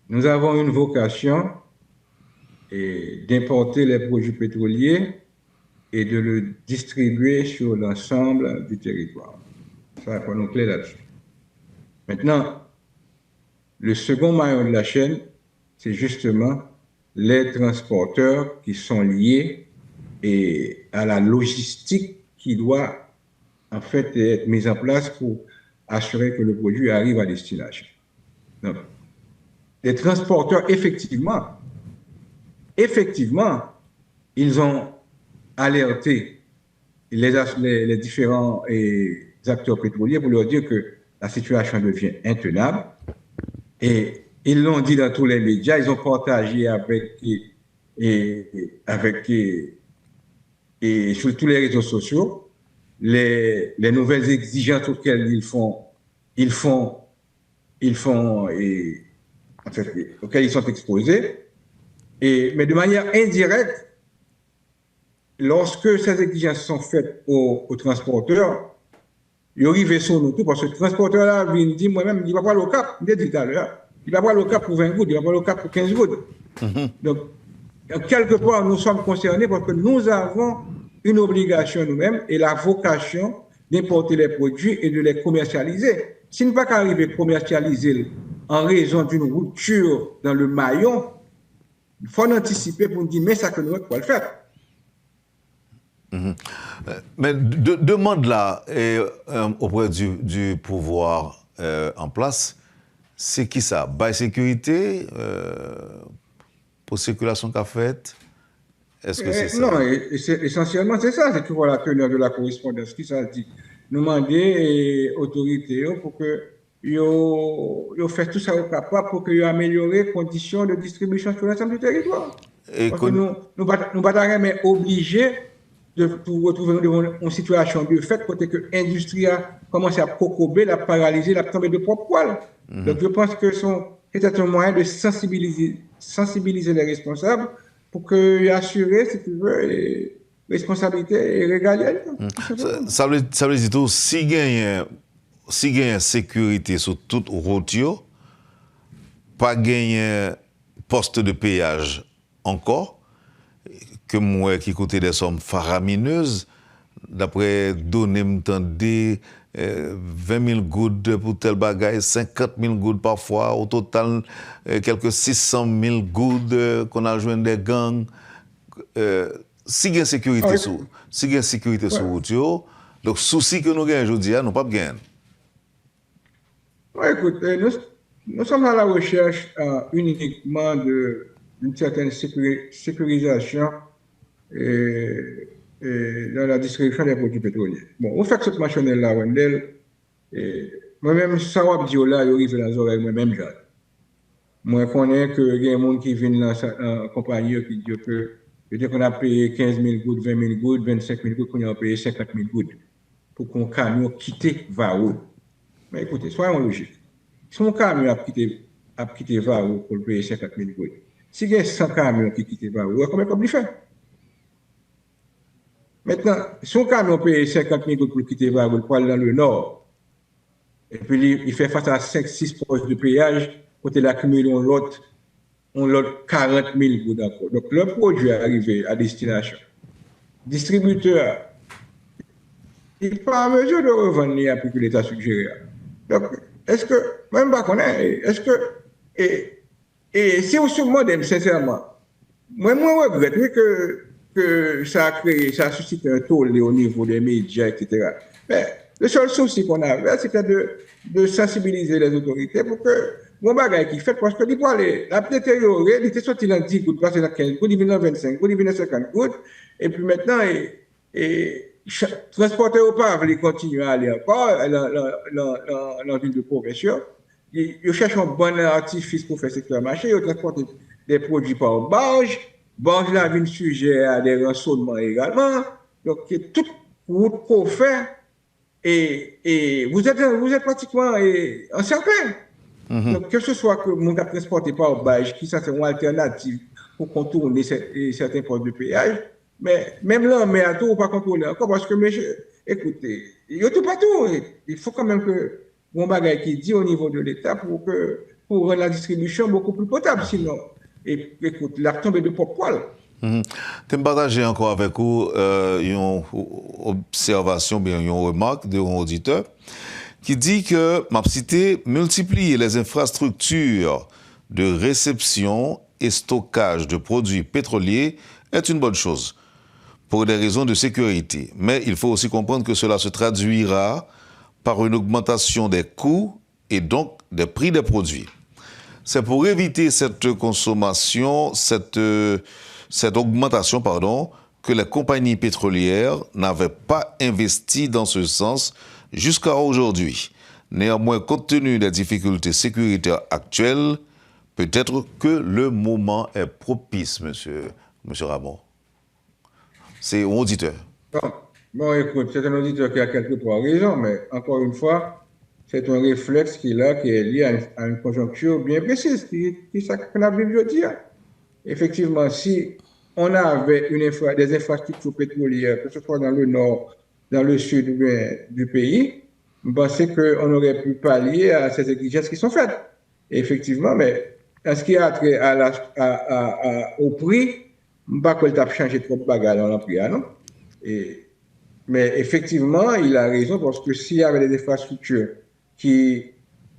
Nous avons une vocation d'importer les produits pétroliers et de le distribuer sur l'ensemble du territoire. Ça, il faut nous clair là-dessus. Maintenant, le second maillon de la chaîne, c'est justement les transporteurs qui sont liés à la logistique qui doit en fait être mise en place pour assurer que le produit arrive à destination. Donc, les transporteurs, effectivement, ils ont alerté les différents acteurs pétroliers pour leur dire que la situation devient intenable. Et ils l'ont dit dans tous les médias, ils ont partagé sur tous les réseaux sociaux les nouvelles exigences auxquelles auxquelles ils sont exposés. Mais de manière indirecte, lorsque ces exigences sont faites aux transporteurs, ils arrivent sur nous tout parce que le transporteur-là vient dire moi-même, il va pas le cap, il dit tout à l'heure, il va pas le cap pour 20 gouttes, il va pas le cap pour 15 gouttes. Donc, quelque part, nous sommes concernés parce que nous avons une obligation nous-mêmes et la vocation d'importer les produits et de les commercialiser. Si nous ne pouvons pas arriver à commercialiser en raison d'une rupture dans le maillon, il faut anticiper pour nous dire, mais ça que nous devons le faire. Mais demande là auprès du pouvoir en place, c'est qui ça? Bail sécurité pour circulation qu'a faite? Est-ce que c'est ça? Non, essentiellement c'est ça, c'est toujours la teneur de la correspondance qui ça dit. Nous demander aux autorités pour que ils fassent tout ça au capable pour qu'ils améliorent les conditions de distribution sur l'ensemble du territoire. Parce que nous ne sommes pas obligés de retrouver devant une situation de fait, côté que l'industrie a commencé à cocober, à paralyser, à tomber de propre poil. Donc je pense que c'est un moyen de sensibiliser les responsables pour qu'ils assurent, si tu veux, responsabilité régalienne. Ça veut dire tout, si il y a sécurité sur toute route, pas gagner poste de péage encore, que moi qui coûtait des sommes faramineuses, d'après données m'entendez 20 000 gouttes pour tel bagage, 50 000 gouttes parfois, au total quelques 600 000 gouttes qu'on a joint des gangs. Si il y a sécurité sur route, donc souci que nous gagnons aujourd'hui, nous pas gagner. Ouais, écoute, nous sommes à la recherche uniquement d'une certaine sécurisation dans la distribution des produits pétroliers. Bon, au fait que cette machine là, Wendell, moi-même, ça va dire là, il arrive dans les oreilles, moi-même, j'ai. Moi, je connais qu'il y a des gens qui viennent dans la compagnie qui disent que peut-être qu'on a payé 15 000 gouttes, 20 000 gouttes, 25 000 gouttes, qu'on a payé 50 000 gouttes pour qu'un camion quitte Varou. Mais écoutez, soyons logiques. Si un camion a quitté Varou pour payer 50 000 gouttes, si il y a 100 camions qui quittent Varou, combien il fait? Maintenant, si un camion paye 50 000 gouttes pour quitter Varou, pour aller dans le nord, et puis il fait face à 5-6 postes de péage, côté l'accumule on l'autre 40 000 gouttes encore. Donc le produit est arrivé à destination. Distributeur, il n'est pas en mesure de revendre les prix que l'État suggéré. Donc, est-ce que, même pas qu'on est-ce que, et si on se demande sincèrement, moi, je regrette que ça a suscité un tollé au niveau des médias, etc. Mais le seul souci qu'on avait, c'était de sensibiliser les autorités pour que mon bagage qui fait parce que il peut aller, la détériorer, il était sorti dans 10 gouttes, passé dans 15 gouttes, il vient dans 25 gouttes, il vient dans 50 gouttes, et puis maintenant, transporteur au pas, il continue à aller encore dans ville de progression. Il cherche un bon artifice pour faire secteur marché, il transporte des produits par barge. Barge là vient sujet à des rançonnements également. Donc, toute route qu'on fait, et vous êtes pratiquement encerclé. Donc, que ce soit que mon cas transporté par barge, qui sont une alternative pour contourner certains postes de péage, mais même là, mais à tout, on ne peut pas contrôler encore parce que, écoutez, il y a tout partout. Il faut quand même que mon bagage qui dit au niveau de l'État pour rendre la distribution beaucoup plus potable. Sinon, écoute, la tombe de propre poil. Je vais partager encore avec vous une observation, bien une remarque d'un auditeur qui dit que m'a cité multiplier les infrastructures de réception et stockage de produits pétroliers est une bonne chose pour des raisons de sécurité. Mais il faut aussi comprendre que cela se traduira par une augmentation des coûts et donc des prix des produits. C'est pour éviter cette consommation, cette augmentation, que les compagnies pétrolières n'avaient pas investi dans ce sens jusqu'à aujourd'hui. Néanmoins, compte tenu des difficultés sécuritaires actuelles, peut-être que le moment est propice, monsieur Ramon. C'est un auditeur. Bon, écoute, c'est un auditeur qui a quelques raisons, mais encore une fois, c'est un réflexe qui est lié à une conjoncture bien précise, qui est ça qu'on a vu aujourd'hui. Effectivement, si on avait des infrastructures pétrolières, que ce soit dans le nord, dans le sud du pays, je pensais qu'on aurait pu pallier à ces exigences qui sont faites. Et effectivement, mais en ce qui a trait au prix, je ne sais pas qu'il a changé trop de bagages dans le prix, non? Mais effectivement, il a raison parce que s'il y avait des infrastructures qui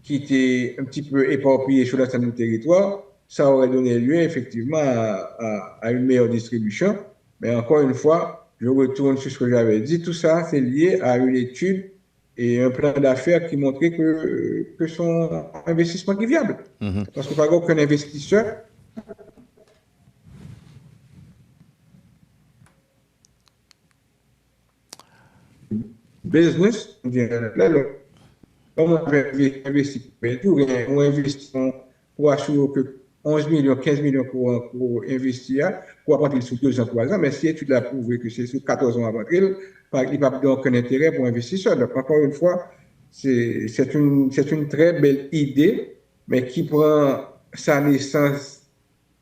étaient un petit peu éparpillées sur l'ensemble du territoire, ça aurait donné lieu effectivement à une meilleure distribution. Mais encore une fois, je retourne sur ce que j'avais dit. Tout ça, c'est lié à une étude et un plan d'affaires qui montrait que son investissement est viable. Parce que par exemple, qu'un investisseur business, on investit pour assurer que 11 millions, 15 millions pour investir, pour apprendre sur 2 ans, 3 ans, mais si tu l'as prouvé que c'est sur 14 ans avant il n'y a pas aucun intérêt pour investisseur. Donc, encore une fois, c'est une très belle idée, mais qui prend sa naissance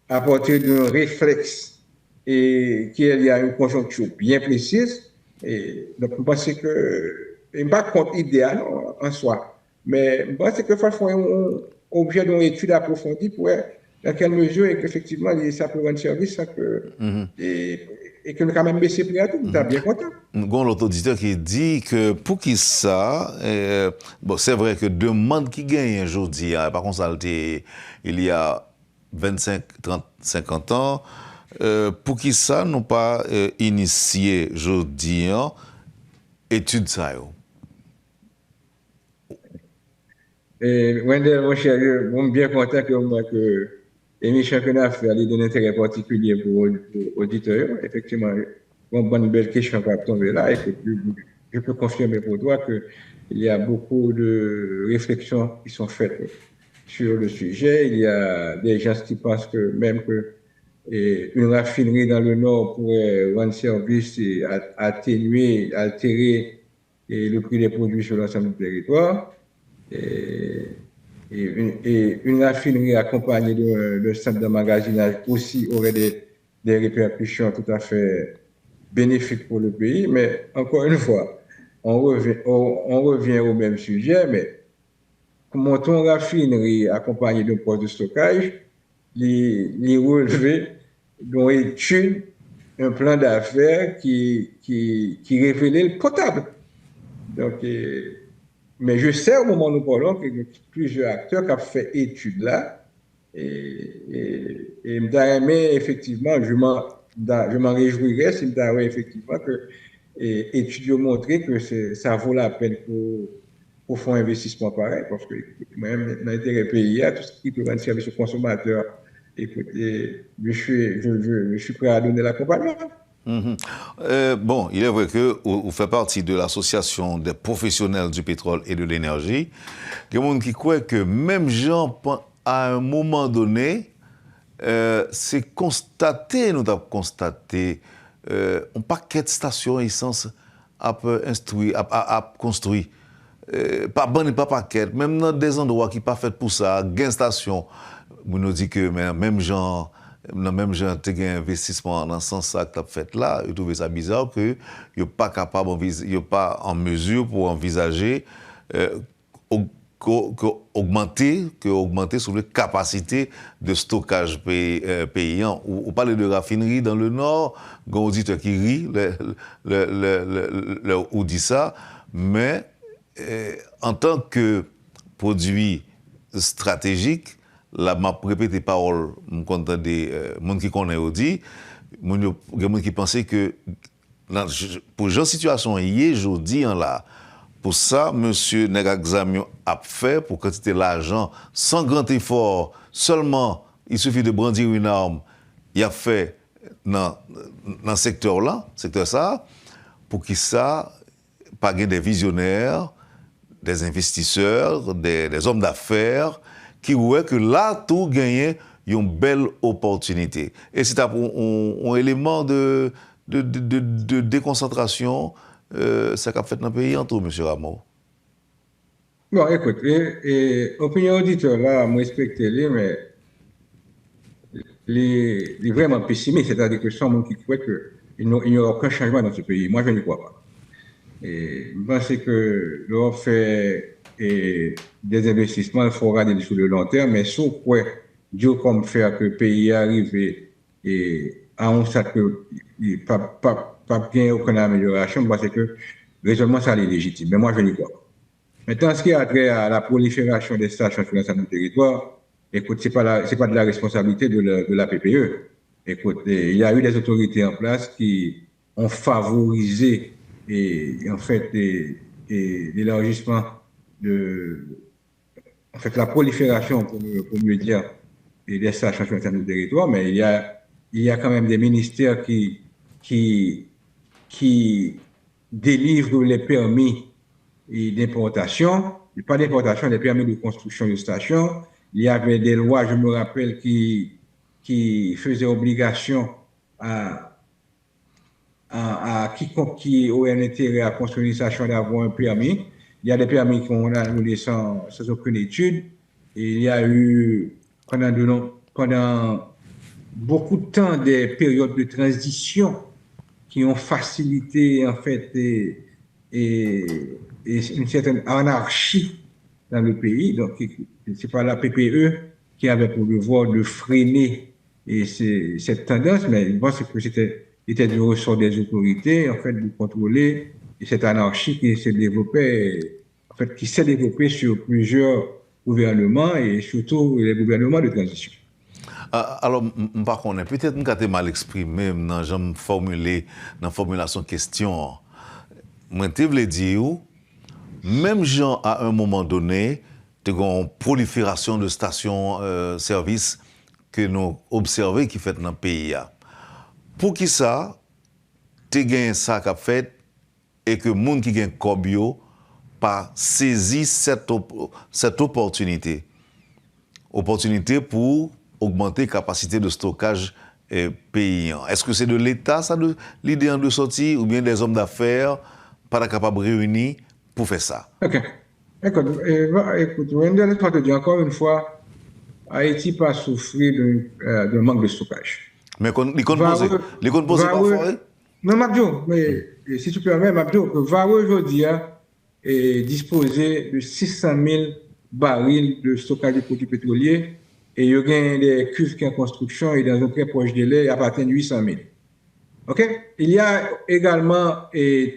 à partir d'un réflexe et qu'il y a une conjoncture bien précise. Et donc, je pense que, et pas contre idéal en soi, mais je pense qu'il faut faire un objet d'une étude approfondie pour voir dans quelle mesure et qu'effectivement ça peut rendre service et que nous quand même baisser le prix à tout, tu es bien content. Bon, l'autre auditeur qui dit que pour qui ça, bon, c'est vrai que demande qui gagne aujourd'hui, par contre, ça il y a 25, 30, 50 ans, pour qui ça n'ont pas initié aujourd'hui étude ça. Et Wendell, mon cher, je suis bien content que l'émission que nous avons fait ait un intérêt particulier pour l'auditorio. Effectivement, une belle question qui va tomber là et que je peux confirmer pour toi qu'il y a beaucoup de réflexions qui sont faites sur le sujet. Il y a des gens qui pensent que même une raffinerie dans le Nord pourrait rendre service et atténuer, altérer le prix des produits sur l'ensemble du territoire. Et une raffinerie accompagnée de centre d'emmagasinage aussi aurait des répercussions tout à fait bénéfiques pour le pays. Mais encore une fois, on revient au même sujet, mais monter une raffinerie accompagnée d'un poste de stockage, les relevés d'une étude, un plan d'affaires qui révélait le potable. Donc, mais je sais au moment où nous parlons qu'il y a plusieurs acteurs qui ont fait études là. Et effectivement, je m'en réjouirais si effectivement que études ont montré que ça vaut la peine pour faire un investissement pareil, parce que même dans l'intérêt pays, tout ce qui peut rendre service aux consommateurs, écoutez, je suis prêt à donner l'accompagnement. Bon, il est vrai que vous faites partie de l'association des professionnels du pétrole et de l'énergie. Il y a des gens qui croient que même gens, à un moment donné, c'est constaté, nous avons constaté, un paquet de stations essence à construire. Pas bon et pas paquet, même dans des endroits qui ne sont pas faits pour ça, gain station, vous nous dit que même gens, tu as un investissement dans ce sens que tu as fait là, je trouve ça bizarre que vous pas capable, pas en mesure pour envisager augmenter sur les capacités de stockage payant. On parle de raffinerie dans le Nord, un auditeur qui rit, on dit ça, mais en tant que produit stratégique, là, je répète les paroles, je content des gens qui connaissent Audi, il y a des gens qui pensaient que pour une situation hier, je dis là, pour ça, M. Negagzamio a fait pour quantité l'argent sans grand effort, seulement il suffit de brandir une arme, il a fait dans le secteur ça, pour qu'il ça, pas des visionnaires, des investisseurs, des hommes d'affaires, qui voient que là, tout gagner une belle opportunité. Et c'est un élément de déconcentration, ça qu'a fait dans le pays en tout, M. Rameau. Bon, écoute, opinion auditeur, là, moi, respecte-les, mais les vraiment pessimistes, c'est-à-dire que ce sont gens qui croient qu'il n'y aura aucun changement dans ce pays. Moi, je ne crois pas. Et je pense que l'Europe fait des investissements, il faut regarder sur le long terme, mais sauf quoi, Dieu comme faire que le pays arrive à un stade que pas bien aucune amélioration, parce que le raisonnement, ça est légitime. Mais moi, je n'y crois pas. Maintenant, ce qui a trait à la prolifération des stations sur l'ensemble du territoire, écoute, c'est pas de la responsabilité de la PPE. Écoute, il y a eu des autorités en place qui ont favorisé en fait l'élargissement la prolifération, pour mieux dire, des stations sur l'ensemble du territoire, mais il y a quand même des ministères qui délivrent les permis d'importation, pas d'importation, des permis de construction de stations. Il y avait des lois, je me rappelle, qui faisaient obligation à quiconque qui aurait un intérêt à construire une station d'avoir un permis. Il y a des permis qu'on a annulés sans aucune étude. Et il y a eu, pendant beaucoup de temps, des périodes de transition qui ont facilité, en fait, une certaine anarchie dans le pays. Donc, c'est pas la PPE qui avait pour devoir de freiner cette tendance, mais je pense que c'était du ressort des autorités, en fait, de contrôler cette anarchie qui s'est développée sur plusieurs gouvernements et surtout les gouvernements de transition. Alors, par contre, peut-être que tu as mal exprimé dans la formulation question. Moi, je voulais dire, même gens à un moment donné, tu as une prolifération de stations-service que nous observons qui fait dans le pays. Pour qui ça, tu as gagné ça qu'a fait et que les gens qui gagnent Kobio pas saisi cette opportunité. Opportunité pour augmenter la capacité de stockage paysan. Est-ce que c'est de l'État, ça, l'idée de sortir, ou bien des hommes d'affaires pas capables de réunir pour faire ça? Ok. Écoute, laisse-moi te dire encore une fois, Haïti pas souffrir d'un manque de stockage. Mais les comptes posés parfois? Non, Mabdio, mais si tu permets, Mabdio, que Vareux aujourd'hui disposer de 600 000 barils de stockage de produits pétroliers et il y a des cuves qui sont en construction et dans un très proche délai, il appartient à 800 000. OK? Il y a également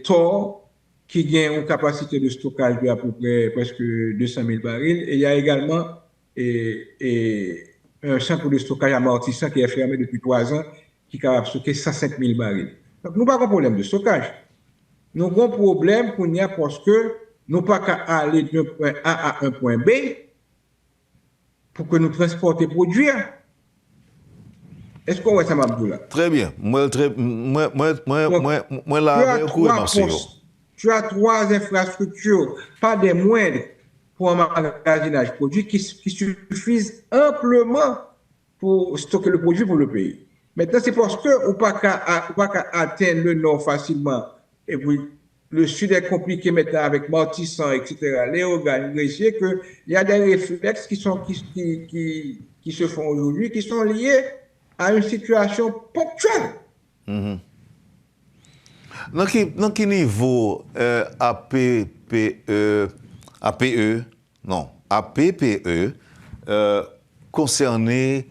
Thor qui a une capacité de stockage de à peu près presque 200 000 barils et il y a également un centre de stockage amortissant qui est fermé depuis 3 ans qui est capable de stocker 105 000 barils. Donc, nous n'avons pas de problème de stockage. Nous avons un problème qu'on y a parce que nous pas qu'à aller d'un point A à un point B pour que nous transporter produire. Est-ce qu'on voit ça, Mabdoula? Très bien. Moi, là, tu as trois infrastructures, pas des moindres, pour un magasinage de produits qui suffisent amplement pour stocker le produit pour le pays. Maintenant, c'est parce qu'on n'a pas qu'à atteindre le nord facilement. Et puis, le sud est compliqué maintenant avec Martissan, etc., les organes, qu'il y a des réflexes qui se font aujourd'hui, qui sont liés à une situation ponctuelle. Dans quel niveau APPE concerné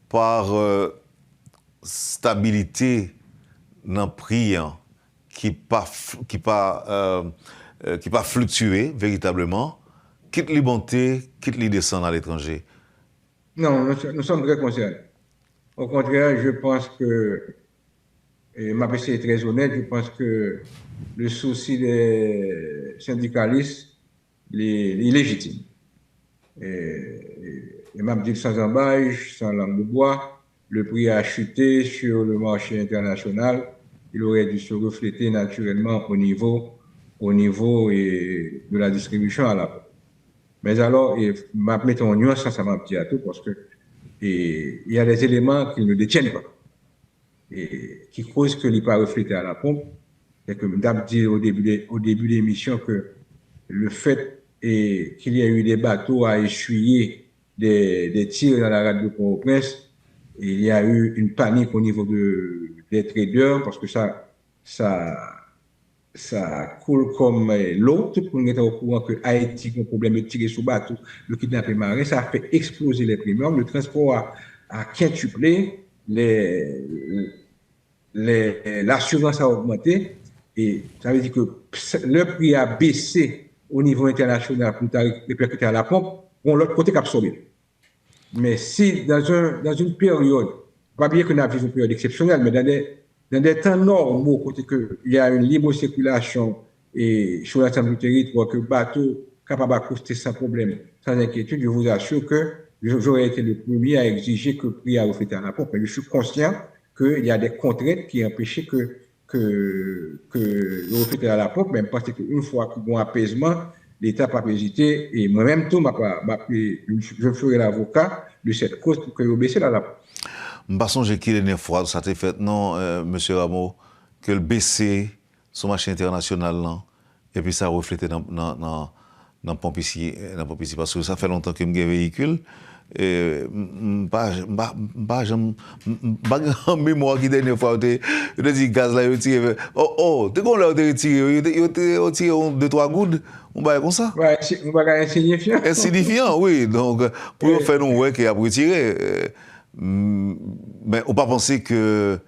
par stabilité dans le prix qui pas fluctuer véritablement, quitte les bontés, quitte les descendre à l'étranger? Non, nous sommes très concernés. Au contraire, je pense que, et ma PC est très honnête, je pense que le souci des syndicalistes est légitime. Et même dit sans embâche, sans langue de bois, le prix a chuté sur le marché international. Il aurait dû se refléter naturellement au niveau de la distribution à la pompe. Mais alors, ma mettre en nuance, ça m'a petit à tout parce que il y a des éléments qu'ils ne détiennent pas et qui causent que l'IPA reflété à la pompe. Et que d'abord dit au début de l'émission que le fait qu'il y a eu des bateaux à essuyer des tirs dans la rade de Port-au-Prince, il y a eu une panique au niveau des traders parce que ça coule comme l'eau. Tout le monde est au courant que Haïti a un problème de tirer sous bateau, le kidnapping marin, ça a fait exploser les premiums, le transport a quintuplé, l'assurance a augmenté, et ça veut dire que le prix a baissé au niveau international pour répercuter à la pompe, on l'autre côté absorbé. Mais si dans une période, pas bien qu'on a vécu une période exceptionnelle, mais dans des temps normaux, côté que il y a une libre circulation et sur l'ensemble du territoire, que le bateau capable d'accoster sans problème, sans inquiétude, je vous assure que j'aurais été le premier à exiger que le prix a reflété à la pompe. Mais je suis conscient qu'il y a des contraintes qui empêchaient que le reflété à la pompe, même parce qu'une fois qu'il y a un apaisement, l'État n'a pas hésité, et moi-même, je ferai l'avocat de cette cause pour que vous baissez la pompe. Je pense que j'ai dernière fois, ça t'est fait, non, M. Rameau, que le BC, son marché international, non, et puis ça a reflété dans le pompe ici, parce que ça fait longtemps que j'ai un véhicule, et pas en mémoire qui dernière fois, on a dit gaz là, t'es qu'on l'a retiré, on tiré 2-3 gouttes, on va comme ça. Ouais, on va insignifiant. Insignifiant, oui, donc pour faire nous, ouais, qu'il a retiré. Mais on pas penser que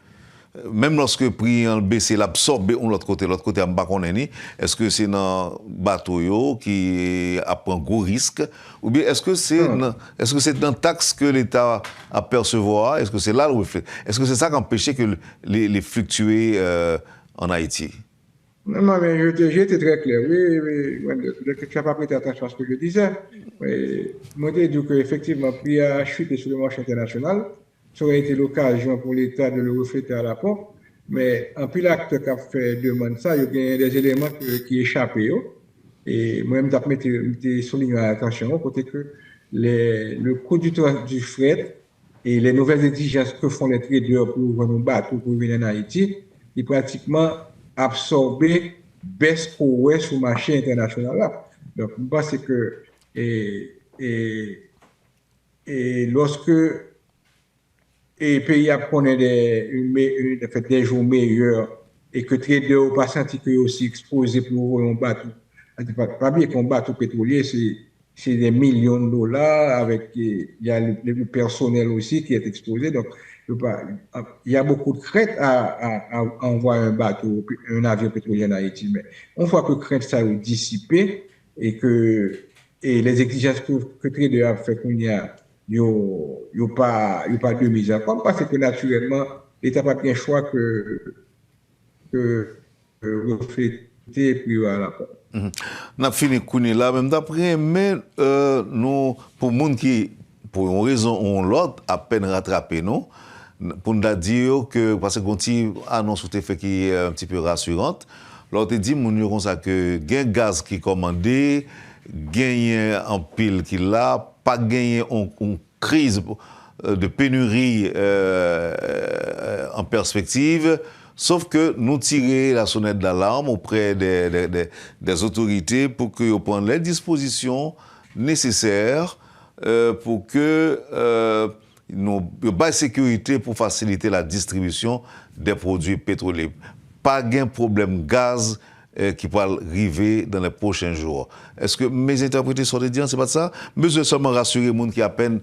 même lorsque le prix a baissé, l'absorbe de l'autre côté on pas connaît. Est-ce que c'est dans bateau qui a pris un gros risque, ou bien est-ce que c'est dans taxe que l'État a percevoir? Est-ce que c'est là le reflet? Est-ce que c'est ça qui empêchait que les fluctuer en Haïti? Non, mais j'ai été très clair. Oui, tu n'as pas prêté attention à ce que je disais. Moi, j'ai dit qu'effectivement, le prix a chuté sur le marché international. Ça aurait été l'occasion pour l'État de le refléter à la pompe. Mais en plus, l'acteur qui a fait demande ça, il y a des éléments qui échappent. Et moi-même, j'ai souligné l'attention, côté que le coût du fret et les nouvelles exigences que font les traders pour vendre un bateau pour venir en Haïti, est pratiquement absorber baisse pour sur le marché international là. Donc, je pense que lorsque les pays connaissent des jours meilleurs et que les traders n'ont pas senti qu'ils sont aussi exposés pour un bateau, pas bien qu'un bateau pétrolier, c'est des millions de dollars, avec il y a le personnel aussi qui est exposé. Donc, il y a beaucoup de crainte à envoyer un avion pétrolier en Haïti. Mais une fois que la crainte ça est dissipée et les exigences que trader a fait qu'on y a, il n'y a pas de mise en compte, parce que naturellement, l'État n'a pas bien choix que refléter puis voilà. On a fini de là, même d'après, mais nous, pour les gens qui, pour une raison ou l'autre, à peine rattrapé, nous, pour nous dire que, parce qu'on a annonce fait qui est un petit peu rassurante, l'autre dit, nous comme ça que gain gaz qui est commandé, gagner en pile qui l'a, pas gagner une crise de pénurie en perspective. Sauf que nous tirons la sonnette d'alarme auprès des autorités pour qu'ils prennent les dispositions nécessaires pour que nous ayons sécurité pour faciliter la distribution des produits pétroliers. Pas de problème gaz qui peut arriver dans les prochains jours. Est-ce que mes interprétés sont dire, c'est pas ça? Mais je veux seulement rassurer les gens qui à peine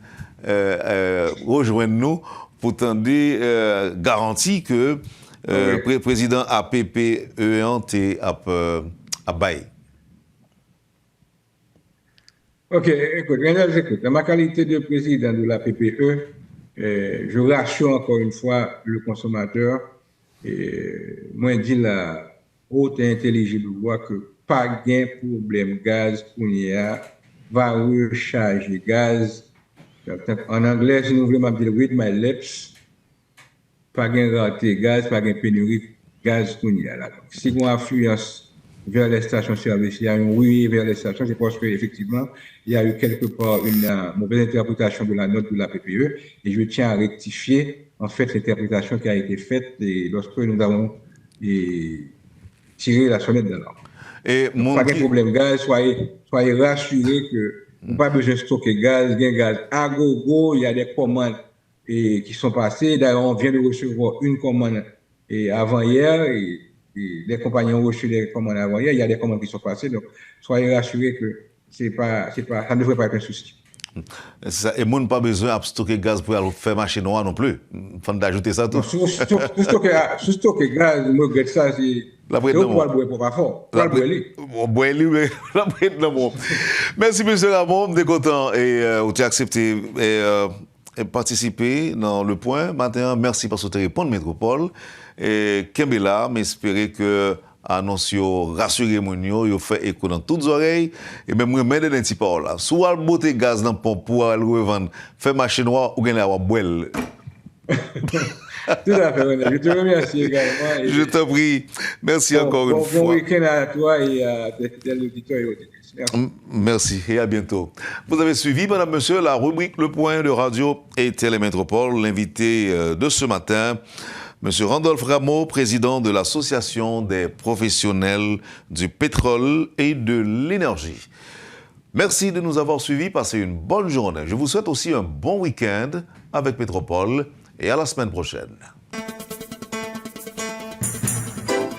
rejoignent nous pour tendre garantie que président APPE à Baye. Ok, écoute, dans ma qualité de président de la PPE, je rassure encore une fois le consommateur. Moi, je dis la haute et intelligible voix que pas de problème gaz pour y va recharger gaz. En anglais, si nous voulons dire with my lips, pas de raté gaz, pas de pénurie gaz pour y là. Si on affluence vers les stations-service, il y a un oui vers les stations, je pense qu'effectivement, il y a eu quelque part une mauvaise interprétation de la note de la PPE et je tiens à rectifier en fait l'interprétation qui a été faite lorsque nous avons tiré la sonnette d'alarme. Pas de problème gaz, soyez rassurés que nous n'avons pas besoin de stocker gaz, gaz à gogo, il y a des commandes qui sont passées. D'ailleurs, on vient de recevoir une commande avant-hier et les compagnies ont reçu des commandes avant-hier. Il y a des commandes qui sont passées. Donc, soyez rassurés que ça ne devrait pas être un souci. Ça, et moi, n'a pas besoin de stocker gaz pour faire marcher noir non plus. Il faut d'ajouter ça tout. Sous stocker gaz, je regrette ça. C'est pour le boire pas fort. Pour le boire. Merci, M. Ramon. Je suis content et vous avez accepté et participer dans le point. Maintenant, merci parce que vous avez répondu, Métropole. Et Kembela, m'espérer que annonce rassurer mon yo fait écho dans toutes les oreilles et même moi mettre dans petit parole là soit botter gaz dans pompe pour le revendre faire marché noir ou gagner à boire. Tout à fait, je te remercie également. Je t'en prie. Merci encore une fois. Bon week-end à toi et à tes fidèles auditeurs et auditrices. Merci et à bientôt. Vous avez suivi, madame, monsieur, la rubrique Le Point de Radio et Télémétropole. L'invité de ce matin, Monsieur Randolph Rameau, président de l'Association des professionnels du pétrole et de l'énergie. Merci de nous avoir suivis. Passez une bonne journée. Je vous souhaite aussi un bon week-end avec Métropole et à la semaine prochaine.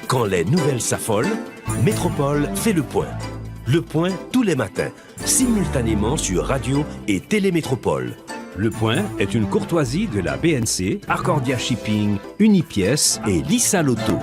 Quand les nouvelles s'affolent, Métropole fait le point. Le point tous les matins, simultanément sur Radio et Télémétropole. Le Point est une courtoisie de la BNC, Arcordia Shipping, Unipièce et Lissa Lotto.